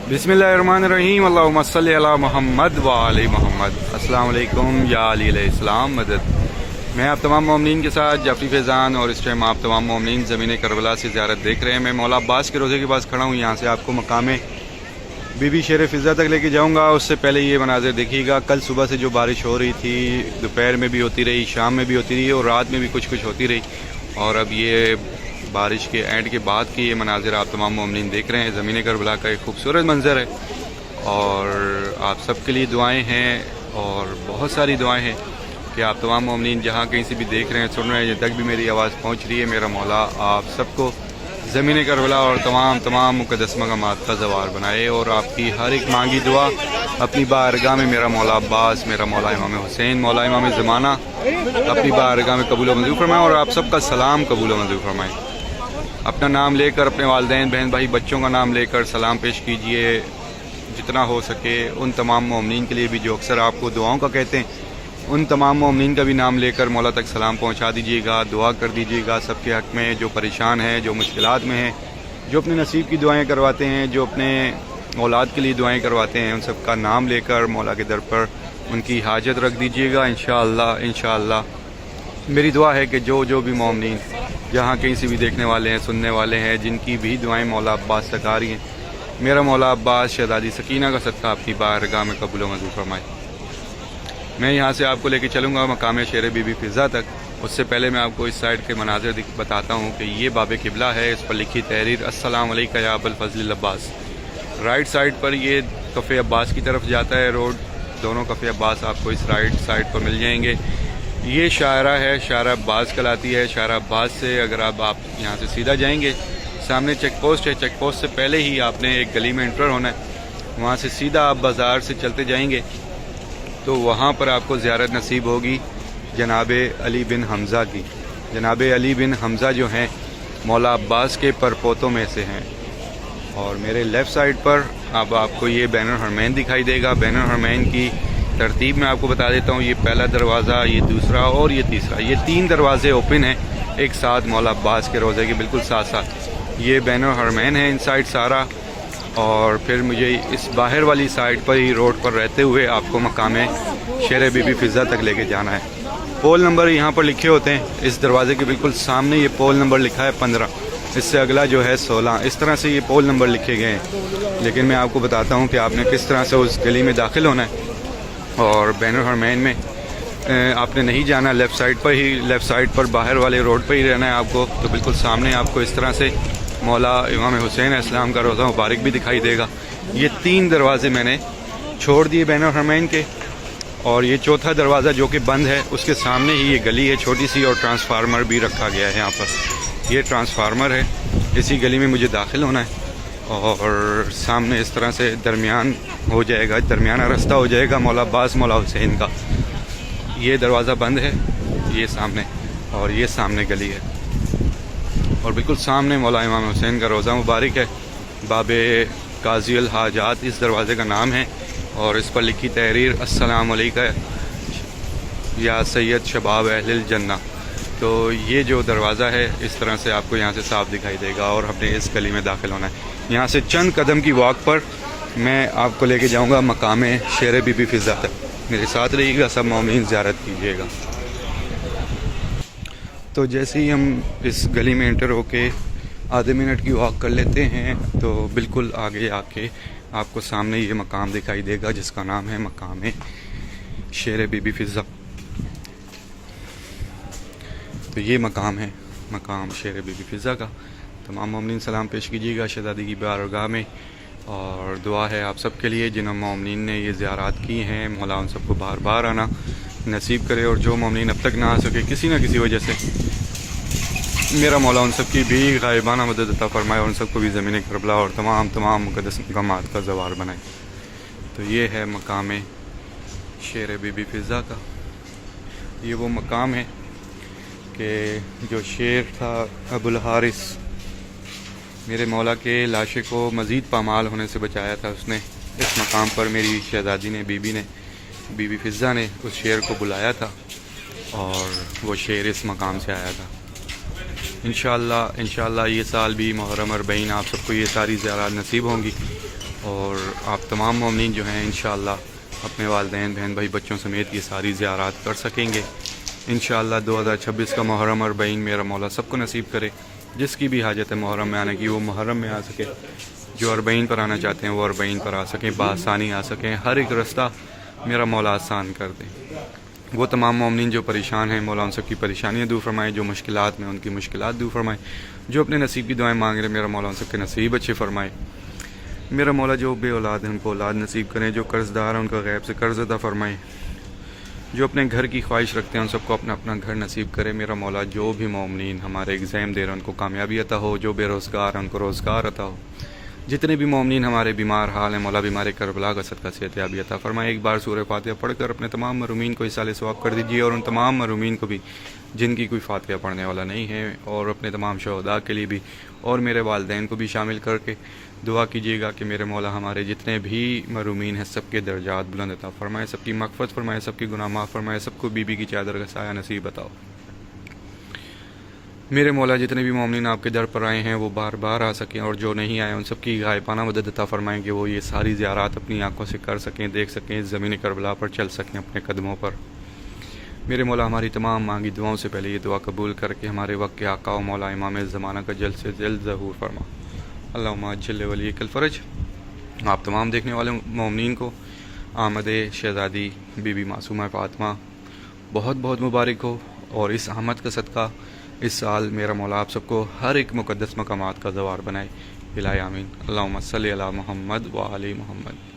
बिस्मिल्लाहिर्रहमानिर्रहीम अल्लाहुम्मा सल्ली अला मोहम्मद व आले मोहम्मद। अस्सलाम वालेकुम या अली अलैहिस्सलाम मदद। मैं आप तमाम मोमिनीन के साथ जाफरी फैज़ान और इस टाइम आप तमाम मोमिनीन ज़मीन करबला से ज़ियारत देख रहे हैं। मैं मौला अब्बास के रोज़े के पास खड़ा हूँ। यहाँ से आपको मकाम बीबी शेर फ़िज़ा तक लेके जाऊँगा। उससे पहले ये मनाज़र देखिएगा। कल सुबह से जो बारिश हो रही थी, दोपहर में भी होती रही, शाम में भी होती रही और रात में भी कुछ कुछ होती रही, और अब ये बारिश के एंड के बाद के ये मनाज़र आप तमाम मोमिनीन देख रहे हैं। ज़मीन करबला का एक खूबसूरत मंज़र है और आप सब के लिए दुआएं हैं और बहुत सारी दुआएं हैं कि आप तमाम मोमिनीन जहाँ कहीं से भी देख रहे हैं, सुन रहे हैं, जब तक भी मेरी आवाज़ पहुँच रही है, मेरा मौला आप सबको ज़मीन करबला और तमाम मुक़द्दस मक़ामात का ज़वार बनाए और आपकी हर एक मांगी दुआ अपनी बारगाह में मेरा मौला अब्बास, मेरा मौला इमाम हुसैन, मौला इमाम ज़माना अपनी बारगाह में कबूल मंजूर फरमाए और आप सबका सलाम कबूल मंजूर फरमाए। अपना नाम लेकर, अपने वालिदैन, बहन भाई, बच्चों का नाम लेकर सलाम पेश कीजिए जितना हो सके। उन तमाम मोमिनीन के लिए भी जो अक्सर आपको दुआओं का कहते हैं, उन तमाम मोमिनीन का भी नाम लेकर मौला तक सलाम पहुंचा दीजिएगा, दुआ कर दीजिएगा सबके हक़ में, जो परेशान हैं, जो मुश्किलात में हैं, जो अपने नसीब की दुआएं करवाते हैं, जो अपने औलाद के लिए दुआएं करवाते हैं, उन सब का नाम लेकर मौला के दर पर उनकी हाजत रख दीजिएगा। इंशाअल्लाह मेरी दुआ है कि जो भी मोमिनीन जहाँ कहीं से भी देखने वाले हैं, सुनने वाले हैं, जिनकी भी दुआएं मौला अब्बास तक आ रही हैं, मेरा मौला अब्बास शहज़ादी सकीना का सदका अपनी बारगाह में कबूल मंजूर फरमाए। मैं यहाँ से आपको लेके चलूँगा मकाम शेर बीबी फ़िज़ा तक। उससे पहले मैं आपको इस साइड के मनाज़र बताता हूँ कि ये बाब किबला है। इस पर लिखी तहरीर अस्सलाम अलैका या अबुल फ़ज़ल अब्बास। राइट साइड पर ये कफ़े अब्बास की तरफ जाता है रोड। दोनों कफ़े अब्बास आपको इस राइट साइड पर मिल जाएंगे। ये शायरा है, शायरा अब्बास कहलाती है। शायरा अब्बास से अगर आप यहाँ से सीधा जाएंगे, सामने चेक पोस्ट है। चेक पोस्ट से पहले ही आपने एक गली में एंटर होना है। वहाँ से सीधा आप बाज़ार से चलते जाएंगे तो वहाँ पर आपको ज़ियारत नसीब होगी जनाब अली बिन हमज़ा की। जनाब अली बिन हमज़ा जो हैं मौला अब्बास के परपोतों में से हैं। और मेरे लेफ़्ट साइड पर अब आपको ये बैनुल हरमैन दिखाई देगा। बैनुल हरमैन की तरतीब में आपको बता देता हूँ। ये पहला दरवाज़ा, ये दूसरा और ये तीसरा, ये 3 दरवाज़े ओपन हैं एक साथ मौला अब्बास के रोज़े के बिल्कुल साथ साथ। ये बैनुल हरमैन है इन साइड सारा, और फिर मुझे इस बाहर वाली साइड पर ही रोड पर रहते हुए आपको मकाम शेर बीबी फ़िज़ा तक लेके जाना है। पोल नंबर यहाँ पर लिखे होते हैं। इस दरवाज़े के बिल्कुल सामने ये पोल नंबर लिखा है 15, इससे अगला जो है 16। इस तरह से ये पोल नंबर लिखे गए हैं। लेकिन मैं आपको बताता हूँ कि आपने किस तरह से उस गली में दाखिल होना है। और बैनुल हरमैन में आपने नहीं जाना, लेफ़्ट साइड पर ही, लेफ़्ट साइड पर बाहर वाले रोड पर ही रहना है आपको। तो बिल्कुल सामने आपको इस तरह से मौला इमाम हुसैन इस्लाम का रोज़ा मुबारक भी दिखाई देगा। ये 3 दरवाज़े मैंने छोड़ दिए बैनुल हरमैन के, और ये चौथा दरवाज़ा जो कि बंद है, उसके सामने ही ये गली है छोटी सी, और ट्रांसफार्मर भी रखा गया है यहाँ पर। ये ट्रांसफार्मर है, इसी गली में मुझे दाखिल होना है। और सामने इस तरह से दरमियान हो जाएगा, दरमियाना रास्ता हो जाएगा मौला अब्बास मौला हुसैन का। ये दरवाज़ा बंद है, ये सामने, और ये सामने गली है, और बिल्कुल सामने मौला इमाम हुसैन का रोज़ा मुबारक है। बाबे काज़ी अल हाजात इस दरवाज़े का नाम है, और इस पर लिखी तहरीर अस्सलाम अलैका या सैयद शबाब अहलिल जन्ना। तो ये जो दरवाज़ा है इस तरह से आपको यहाँ से साफ दिखाई देगा, और हमने इस गली में दाखिल होना है। यहाँ से चंद कदम की वॉक पर मैं आपको लेके जाऊँगा मकाम शेर बीबी फ़िज़ा तक। मेरे साथ रहिएगा, सब मोमिनीन ज़ियारत कीजिएगा। तो जैसे ही हम इस गली में एंटर होके आधे मिनट की वॉक कर लेते हैं तो बिल्कुल आगे आके आपको सामने ये मकाम दिखाई देगा जिसका नाम है मकाम शेर बीबी फ़िज़ा। तो ये मकाम है, मकाम शेर बीबी फ़िज़ा का। तमाम मोमिनीन सलाम पेश कीजिएगा शहज़ादी की बारगाह में, और दुआ है आप सब के लिए जिन मोमिनीन ने ये ज़ियारत की हैं, मौला उन सबको बार बार आना नसीब करे, और जो मोमिनीन अब तक ना आ सके किसी न किसी वजह से, मेरा मौला उन सब की भी गायबाना मदद अता फरमाए, और उन सबको भी ज़मीन करबला और तमाम मुक़द्दस मक़ामात का ज़वार बनाए। तो ये है मकाम शेर बीबी फ़िज़ा का। ये वो मकाम है कि जो शेर था अबुल हारिस, मेरे मौला के लाशे को मज़ीद पामाल होने से बचाया था उसने। इस मकाम पर मेरी शहज़ादी ने, बीबी फ़िज़ा ने उस शेर को बुलाया था, और वो शेर इस मकाम से आया था। इंशाअल्लाह ये साल भी मुहर्रम अरबईन आप सबको ये सारी ज़ियारत नसीब होंगी, اور آپ تمام مومنین جو ہیں انشاءاللہ اپنے والدین بہن بھائی بچوں سمیت یہ ساری زیارات کر سکیں گے انشاءاللہ 2026 کا محرم 40 میرا مولا سب کو نصیب کرے. جس کی بھی حاجت ہے محرم میں آنے کی وہ محرم میں آ سکے, جو 40 پر آنا چاہتے ہیں وہ 40 پر آ سکیں, بآسانی آ سکیں, ہر ایک رستہ میرا مولا آسان کر دے. وہ تمام مومنین جو پریشان ہیں مولا ان سب کی پریشانیاں دور فرمائے, جو مشکلات میں ان کی مشکلات دور فرمائے, جو اپنے نصیب کی دعائیں مانگ رہے میرا مولا ان سب کے نصیب اچھے فرمائے. میرا مولا جو بے اولاد ہیں ان کو اولاد نصیب کریں, جو قرض دار ہیں ان کا غیب سے قرض عطا فرمائے, جو اپنے گھر کی خواہش رکھتے ہیں ان سب کو اپنا اپنا گھر نصیب کرے. میرا مولا جو بھی مومنین ہمارے ایگزام دے رہے ہیں ان کو کامیابی عطا ہو, جو بے روزگار ہیں ان کو روزگار عطا ہو, جتنے بھی مومنین ہمارے بیمار حال ہیں مولا بیمار کربلا کا صدقہ صحتیابی عطا فرمائے. ایک بار سورہ فاتحہ پڑھ کر اپنے تمام محرومین کو اصال ثواب کر دیجیے, اور ان تمام محرومین کو بھی جن کی کوئی فاتحہ پڑھنے والا نہیں ہے, اور اپنے تمام شہداء کے لیے بھی اور میرے والدین کو بھی شامل کر کے دعا کیجیے گا کہ میرے مولا ہمارے جتنے بھی محرومین ہیں سب کے درجات بلند عطا فرمائے, سب کی مغفرت فرمائے, سب کی گناہ معاف فرمائے, سب کو بی بی کی چادر کا سایہ نصیب عطا. میرے مولا جتنے بھی مومنین آپ کے در پر آئے ہیں وہ بار بار آ سکیں, اور جو نہیں آئے ان سب کی غائبانہ مدد عطا فرمائیں کہ وہ یہ ساری زیارات اپنی آنکھوں سے کر سکیں, دیکھ سکیں, زمین کربلا پر چل سکیں اپنے قدموں پر. میرے مولا ہماری تمام مانگی دعاؤں سے پہلے یہ دعا قبول کر کے ہمارے وقت کے آقا و مولا امام زمانہ کا جلد سے جلد ظہور فرما. اللہم عجل ولیک الفرج. آپ تمام دیکھنے والے مومنین کو آمد شہزادی بی بی معصومہ فاطمہ بہت بہت مبارک ہو, اور اس آمد کا صدقہ اس سال میرا مولا آپ سب کو ہر ایک مقدس مقامات کا زوار بنائے. الہی آمین. اللہم صلی علی محمد و علی محمد.